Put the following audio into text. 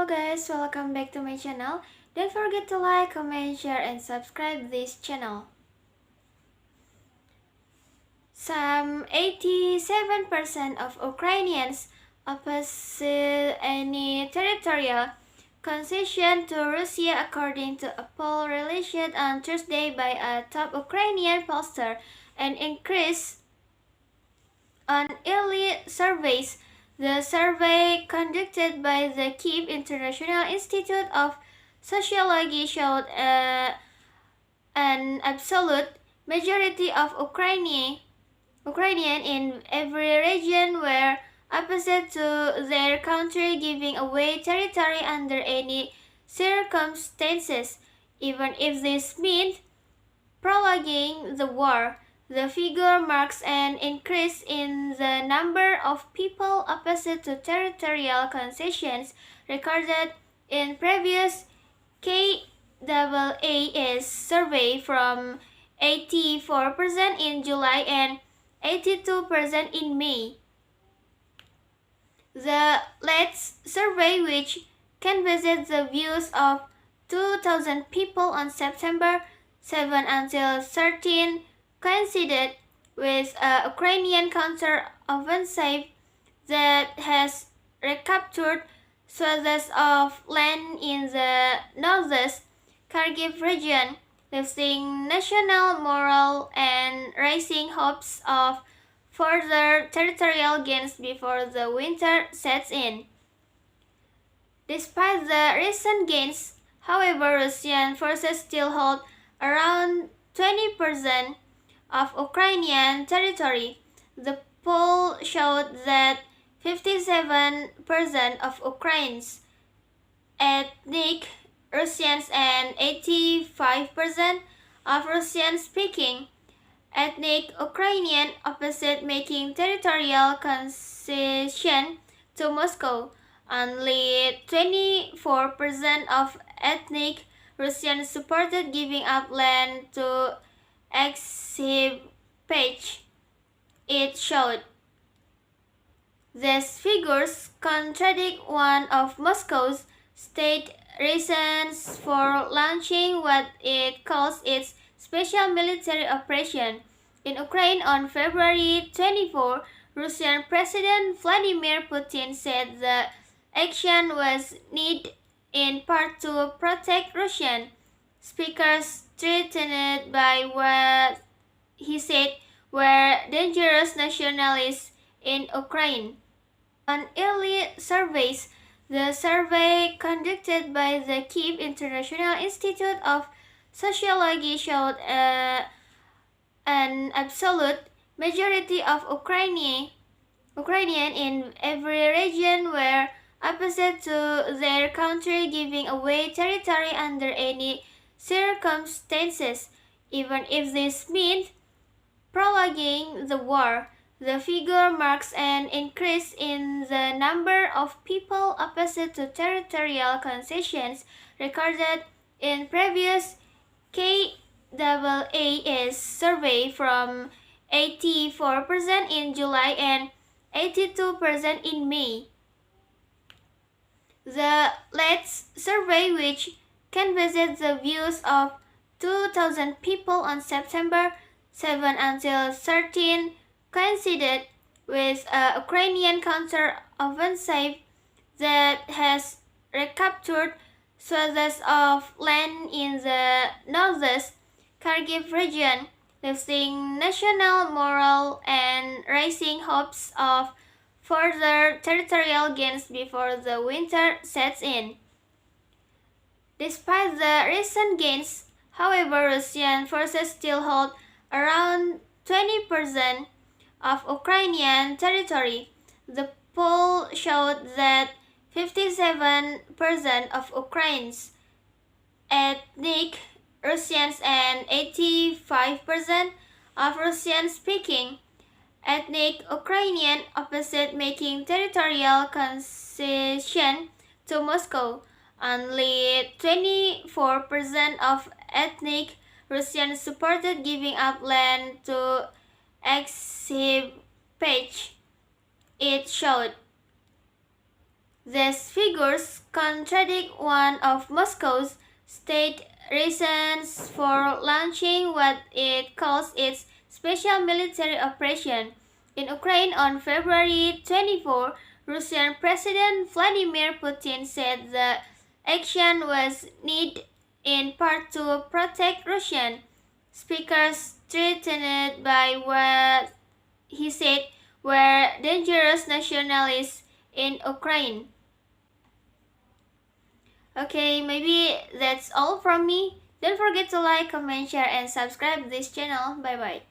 Hello guys, welcome back to my channel. Don't forget to like, comment, share, and subscribe this channel. Some 87% of Ukrainians oppose any territorial concession to Russia, according to a poll released on Thursday by a top Ukrainian pollster, an increase on early surveys. The survey conducted by the Kyiv International Institute of Sociology showed an absolute majority of Ukrainians in every region were opposite to their country giving away territory under any circumstances, even if this meant prolonging the war. The figure marks an increase in the number of people opposite to territorial concessions recorded in previous KAAS survey from 84% in July and 82% in May. The latest survey, which canvassed the views of 2,000 people on September 7 until 13, coincided with a Ukrainian counter-offensive that has recaptured swathes of land in the northeast Kharkiv region, lifting national morale and raising hopes of further territorial gains before the winter sets in. Despite the recent gains, however, Russian forces still hold around 20% of Ukrainian territory. The poll showed that 57% of Ukrainians, ethnic Russians, and 85% of Russian-speaking ethnic Ukrainian opposite making territorial concession to Moscow. Only 24% of ethnic Russians supported giving up land to exhibit, it showed. These figures contradict one of Moscow's state reasons for launching what it calls its special military operation in Ukraine on February 24. Russian President Vladimir Putin said the action was needed in part to protect Russian speakers threatened by what he said were dangerous nationalists in Ukraine. On early surveys, the survey conducted by the Kyiv International Institute of Sociology showed an absolute majority of Ukrainians in every region were opposite to their country giving away territory under any circumstances, even if this meant prolonging the war. The figure marks an increase in the number of people opposite to territorial concessions recorded in previous KAAS survey from 84% in July and 82% in May. The latest survey, which canvassed the views of 2,000 people on September 7 until 13, coincided with a Ukrainian counter-offensive that has recaptured swathes of land in the northeast Kharkiv region, lifting national morale and raising hopes of further territorial gains before the winter sets in. Despite the recent gains, however, Russian forces still hold around 20% of Ukrainian territory. The poll showed that 57% of Ukrainians, ethnic Russians, and 85% of Russian-speaking ethnic Ukrainian opposite making territorial concession to Moscow. Only 24% of ethnic Russians supported giving up land to exhibit, it showed. These figures contradict one of Moscow's state reasons for launching what it calls its special military operation in Ukraine on February 24. Russian President Vladimir Putin said the action was needed in part to protect Russian speakers threatened by what he said were dangerous nationalists in Ukraine. Okay, maybe that's all from me. Don't forget to like, comment, share, and subscribe this channel. Bye bye.